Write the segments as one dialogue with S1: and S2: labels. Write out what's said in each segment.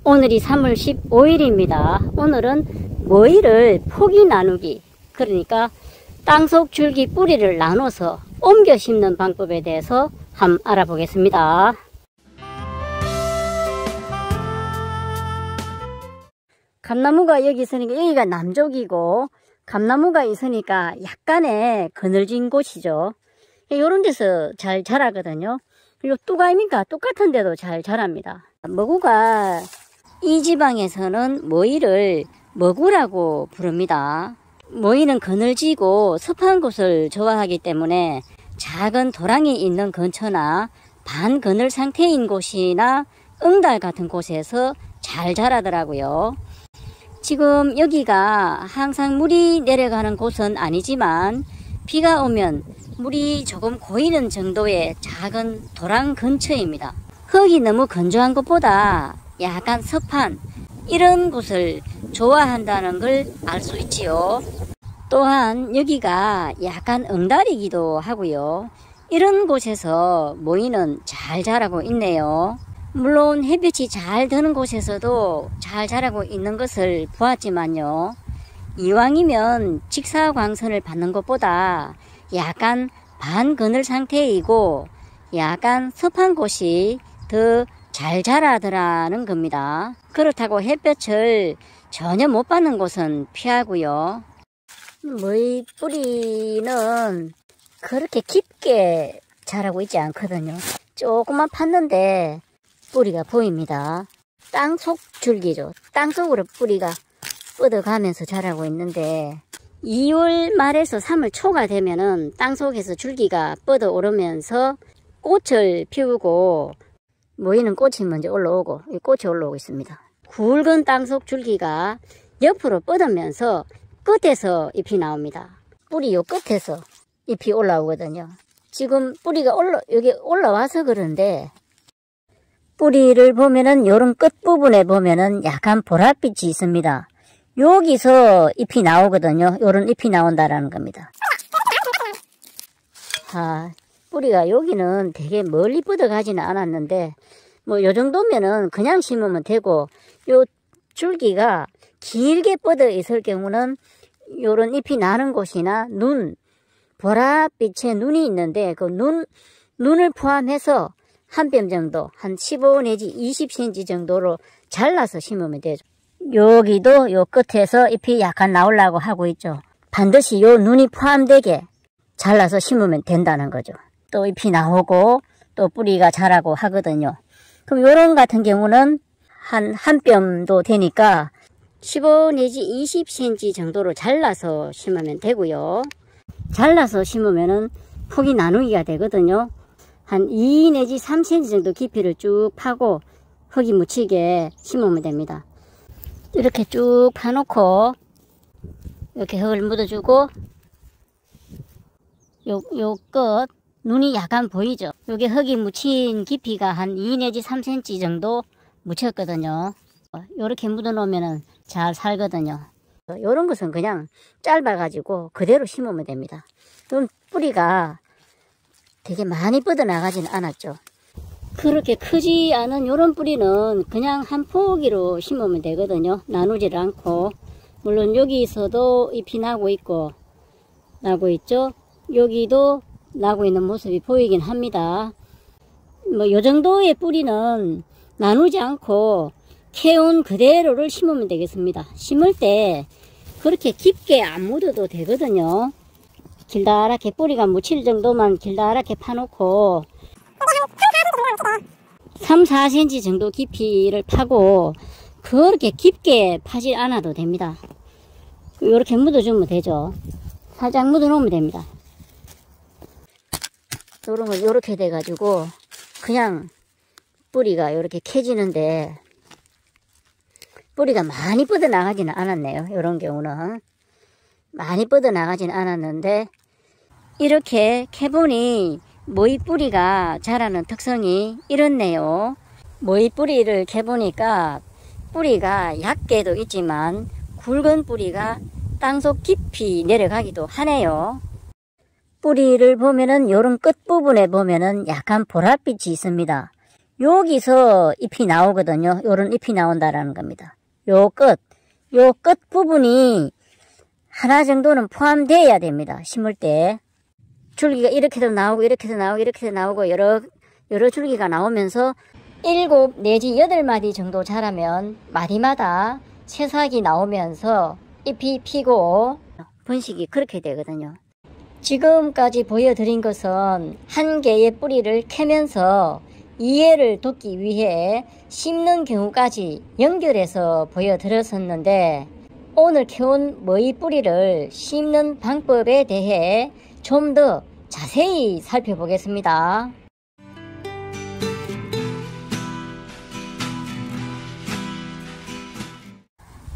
S1: 오늘이 3월 15일입니다. 오늘은 모이를 포기 나누기, 그러니까 땅속 줄기 뿌리를 나눠서 옮겨 심는 방법에 대해서 한번 알아보겠습니다. 감나무가 여기 있으니까 여기가 남쪽이고 감나무가 있으니까 약간의 그늘진 곳이죠. 이런 데서 잘 자라거든요. 그리고 뚝아입니까? 똑같은 데도 잘 자랍니다. 머구가 이 지방에서는 모이를 머구라고 부릅니다. 모이는 그늘지고 습한 곳을 좋아하기 때문에 작은 도랑이 있는 근처나 반그늘 상태인 곳이나 응달 같은 곳에서 잘 자라더라고요. 지금 여기가 항상 물이 내려가는 곳은 아니지만 비가 오면 물이 조금 고이는 정도의 작은 도랑 근처입니다. 흙이 너무 건조한 것보다 약간 습한 이런 곳을 좋아한다는 걸 알 수 있지요. 또한 여기가 약간 응달이기도 하고요. 이런 곳에서 모이는 잘 자라고 있네요. 물론 햇볕이 잘 드는 곳에서도 잘 자라고 있는 것을 보았지만요. 이왕이면 직사광선을 받는 것보다 약간 반그늘 상태이고 약간 습한 곳이 더 잘 자라더라는 겁니다. 그렇다고 햇볕을 전혀 못 받는 곳은 피하고요. 모이 뿌리는 그렇게 깊게 자라고 있지 않거든요. 조금만 팠는데 뿌리가 보입니다. 땅속 줄기죠. 땅속으로 뿌리가 뻗어가면서 자라고 있는데 2월 말에서 3월 초가 되면은 땅속에서 줄기가 뻗어 오르면서 꽃을 피우고 모이는 꽃이 먼저 올라오고 꽃이 올라오고 있습니다. 굵은 땅속 줄기가 옆으로 뻗으면서 끝에서 잎이 나옵니다. 뿌리 요 끝에서 잎이 올라오거든요. 지금 뿌리가 여기 올라와서 그런데 뿌리를 보면은 요런 끝부분에 보면은 약간 보랏빛이 있습니다. 여기서 잎이 나오거든요. 요런 잎이 나온다라는 겁니다. 뿌리가 여기는 되게 멀리 뻗어가지는 않았는데 뭐 요 정도면은 그냥 심으면 되고 요 줄기가 길게 뻗어 있을 경우는 요런 잎이 나는 곳이나 보랏빛의 눈이 있는데 그 눈을 포함해서 한 뼘 정도, 한 15 내지 20cm 정도로 잘라서 심으면 되죠. 여기도 요 끝에서 잎이 약간 나오려고 하고 있죠. 반드시 요 눈이 포함되게 잘라서 심으면 된다는 거죠. 또 잎이 나오고 또 뿌리가 자라고 하거든요. 그럼 요런 같은 경우는 한 뼘도 되니까 15 내지 20cm 정도로 잘라서 심으면 되고요. 잘라서 심으면은 폭이 나누기가 되거든요. 한 2 내지 3cm 정도 깊이를 쭉 파고 흙이 묻히게 심으면 됩니다. 이렇게 쭉 파놓고 이렇게 흙을 묻어주고 요 끝 눈이 약간 보이죠. 요게 흙이 묻힌 깊이가 한 2 내지 3cm 정도 묻혔거든요. 요렇게 묻어 놓으면 잘 살거든요. 요런 것은 그냥 짧아 가지고 그대로 심으면 됩니다. 그럼 뿌리가 되게 많이 뻗어 나가지는 않았죠. 그렇게 크지 않은 요런 뿌리는 그냥 한 포기로 심으면 되거든요. 나누지를 않고. 물론 여기서도 잎이 나고 있고 나고 있죠. 여기도 나고 있는 모습이 보이긴 합니다. 뭐 요 정도의 뿌리는 나누지 않고 캐온 그대로를 심으면 되겠습니다. 심을 때 그렇게 깊게 안 묻어도 되거든요. 길다랗게 뿌리가 묻힐 정도만 길다랗게 파놓고 3, 4cm 정도 깊이를 파고 그렇게 깊게 파지 않아도 됩니다. 이렇게 묻어주면 되죠. 살짝 묻어 놓으면 됩니다. 요런 거 요렇게 돼 가지고 그냥 뿌리가 이렇게 캐지는데 뿌리가 많이 뻗어 나가지는 않았네요. 요런 경우는 많이 뻗어 나가지는 않았는데 이렇게 캐보니 모이 뿌리가 자라는 특성이 이렇네요. 모이 뿌리를 캐보니까 뿌리가 얕게도 있지만 굵은 뿌리가 땅속 깊이 내려가기도 하네요. 뿌리를 보면은 요런 끝부분에 보면은 약간 보랏빛이 있습니다. 여기서 잎이 나오거든요. 요런 잎이 나온다라는 겁니다. 요 끝 부분이 하나 정도는 포함되어야 됩니다. 심을 때. 줄기가 이렇게도 나오고 이렇게도 나오고 이렇게도 나오고 여러 줄기가 나오면서 7 내지 8마디 정도 자라면 마디마다 새싹이 나오면서 잎이 피고 번식이 그렇게 되거든요. 지금까지 보여드린 것은 한 개의 뿌리를 캐면서 이해를 돕기 위해 심는 경우까지 연결해서 보여드렸었는데, 오늘 캐온 머위 뿌리를 심는 방법에 대해 좀 더 자세히 살펴보겠습니다.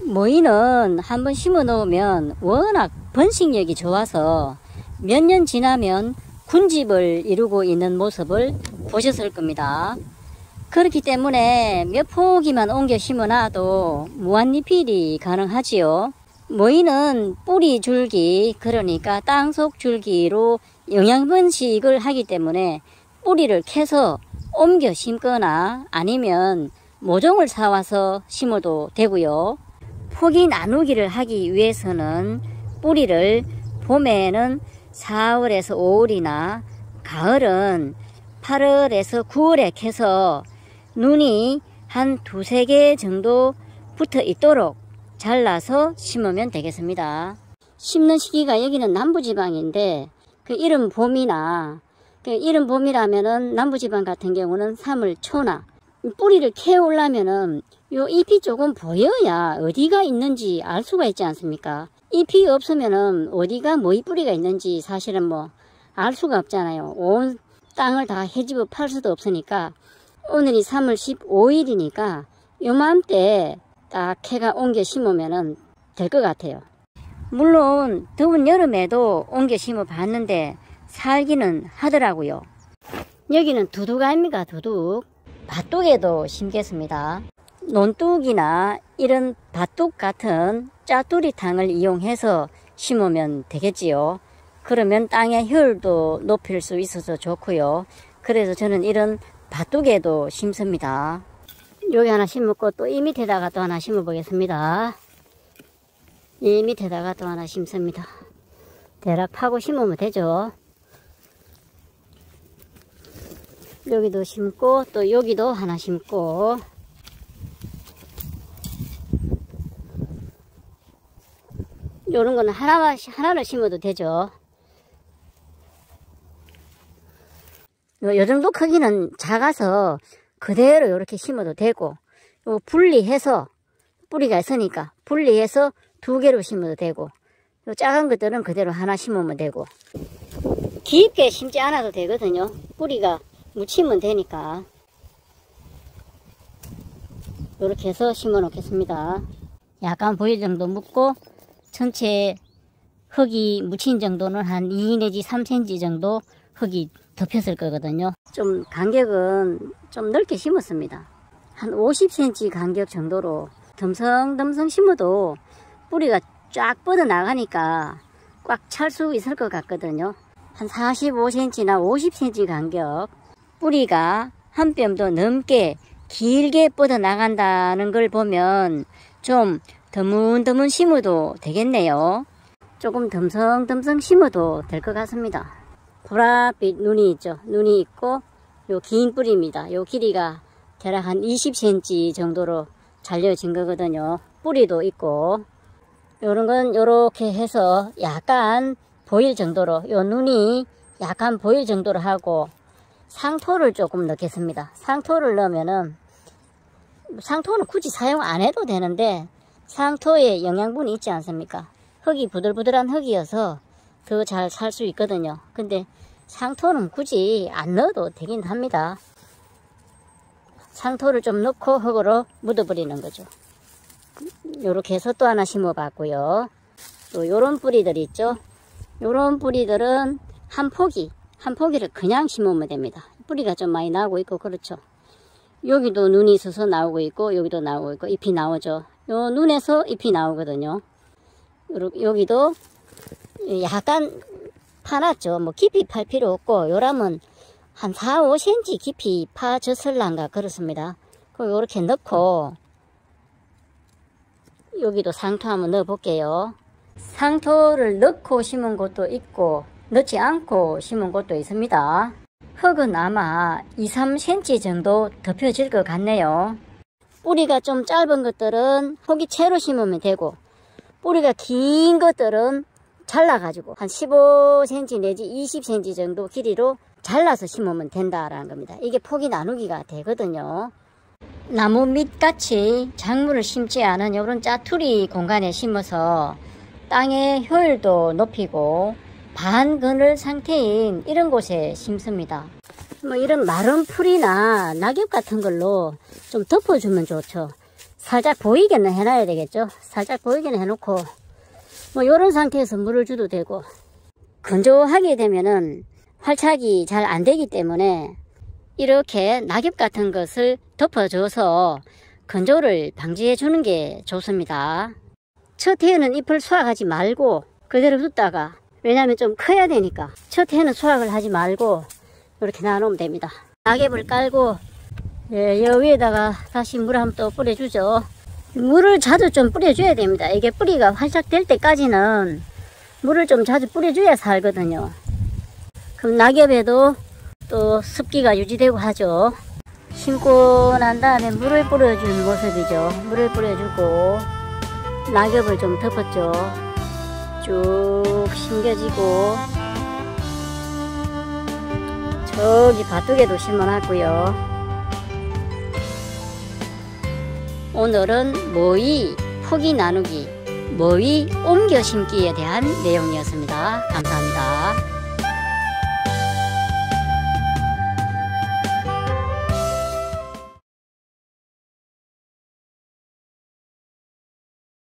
S1: 머위는 한번 심어 놓으면 워낙 번식력이 좋아서 몇 년 지나면 군집을 이루고 있는 모습을 보셨을 겁니다. 그렇기 때문에 몇 포기만 옮겨 심어놔도 무한리필이 가능하지요. 머위는 뿌리 줄기, 그러니까 땅속 줄기로 영양 번식을 하기 때문에 뿌리를 캐서 옮겨 심거나 아니면 모종을 사와서 심어도 되고요. 포기 나누기를 하기 위해서는 뿌리를 봄에는 4월에서 5월이나 가을은 8월에서 9월에 캐서 눈이 한 2-3개 정도 붙어 있도록 잘라서 심으면 되겠습니다. 심는 시기가 여기는 남부지방인데 이른 봄이나 이른 봄이라면은 남부지방 같은 경우는 3월 초나 뿌리를 캐오려면은 요 잎이 조금 보여야 어디가 있는지 알 수가 있지 않습니까? 잎이 없으면은 어디가 머위 뿌리가 있는지 사실은 알 수가 없잖아요. 온 땅을 다 헤집어 팔 수도 없으니까 오늘이 3월 15일이니까 요맘때 딱 캐가 옮겨 심으면 될 것 같아요. 물론 더운 여름에도 옮겨 심어 봤는데 살기는 하더라고요. 여기는 두둑아닙니까? 두둑. 밭둑에도 심겠습니다. 논둑이나 이런 밭둑 같은 짜투리탕을 이용해서 심으면 되겠지요. 그러면 땅의 효율도 높일 수 있어서 좋고요. 그래서 저는 이런 밭둑에도 심습니다. 여기 하나 심었고 또 이 밑에다가 또 하나 심어 보겠습니다. 이 밑에다가 또 하나 심습니다. 대략 파고 심으면 되죠. 여기도 심고 또 여기도 하나 심고, 요런 거는 하나를 심어도 되죠. 요 정도 크기는 작아서 그대로 이렇게 심어도 되고, 요 분리해서 뿌리가 있으니까 분리해서 2개로 심어도 되고, 요 작은 것들은 그대로 하나 심으면 되고, 깊게 심지 않아도 되거든요. 뿌리가 묻히면 되니까. 이렇게 해서 심어 놓겠습니다. 약간 보일 정도 묻고 전체 흙이 묻힌 정도는 한 2 내지 3cm 정도 흙이 덮였을 거거든요. 좀 간격은 좀 넓게 심었습니다. 한 50cm 간격 정도로 덤성덤성 심어도 뿌리가 쫙 뻗어 나가니까 꽉 찰 수 있을 것 같거든요. 한 45cm나 50cm 간격, 뿌리가 한 뼘도 넘게 길게 뻗어 나간다는 걸 보면 좀 드문드문 심어도 되겠네요. 조금 덤성덤성 심어도 될 것 같습니다. 보랏빛 눈이 있죠. 눈이 있고 요 긴 뿌리입니다. 요 길이가 대략 한 20cm 정도로 잘려진 거거든요. 뿌리도 있고, 요런 건 요렇게 해서 약간 보일 정도로, 요 눈이 약간 보일 정도로 하고 상토를 조금 넣겠습니다. 상토를 넣으면은, 상토는 굳이 사용 안 해도 되는데 상토에 영양분이 있지 않습니까? 흙이 부들부들한 흙이어서 더 잘 살 수 있거든요. 근데 상토는 굳이 안 넣어도 되긴 합니다. 상토를 좀 넣고 흙으로 묻어버리는 거죠. 요렇게 해서 또 하나 심어 봤고요. 또 요런 뿌리들 있죠. 요런 뿌리들은 한 포기를 그냥 심으면 됩니다. 뿌리가 좀 많이 나오고 있고 그렇죠. 여기도 눈이 있어서 나오고 있고 여기도 나오고 있고 잎이 나오죠. 요 눈에서 잎이 나오거든요. 여기도 약간 파놨죠. 뭐 깊이 팔 필요 없고, 요람은 한 4, 5cm 깊이 파졌을란가 그렇습니다. 그리고 이렇게 넣고 여기도 상토 한번 넣어 볼게요. 상토를 넣고 심은 곳도 있고 넣지 않고 심은 곳도 있습니다. 흙은 아마 2, 3cm 정도 덮여질 것 같네요. 뿌리가 좀 짧은 것들은 포기채로 심으면 되고, 뿌리가 긴 것들은 잘라가지고 한 15cm 내지 20cm 정도 길이로 잘라서 심으면 된다라는 겁니다. 이게 포기 나누기가 되거든요. 나무 밑같이 작물을 심지 않은 이런 짜투리 공간에 심어서 땅의 효율도 높이고 반그늘 상태인 이런 곳에 심습니다. 뭐 이런 마른 풀이나 낙엽 같은 걸로 좀 덮어주면 좋죠. 살짝 보이게는 해놔야 되겠죠. 살짝 보이게는 해놓고 뭐 이런 상태에서 물을 줘도 되고, 건조하게 되면은 활착이 잘 안 되기 때문에 이렇게 낙엽 같은 것을 덮어줘서 건조를 방지해 주는 게 좋습니다. 첫 해에는 잎을 수확하지 말고 그대로 뒀다가, 왜냐하면 좀 커야 되니까 첫 해는 수확을 하지 말고 이렇게 놔놓으면 됩니다. 낙엽을 깔고 여 위에다가 다시 물 한번 또 뿌려주죠. 물을 자주 좀 뿌려줘야 됩니다. 이게 뿌리가 활짝 될 때까지는 물을 좀 자주 뿌려줘야 살거든요. 그럼 낙엽에도 또 습기가 유지되고 하죠. 심고 난 다음에 물을 뿌려주는 모습이죠. 물을 뿌려주고 낙엽을 좀 덮었죠. 쭉 심겨지고, 저기 밭두개도 심어놨고요. 오늘은 모이 포기 나누기, 모이 옮겨 심기에 대한 내용이었습니다. 감사합니다.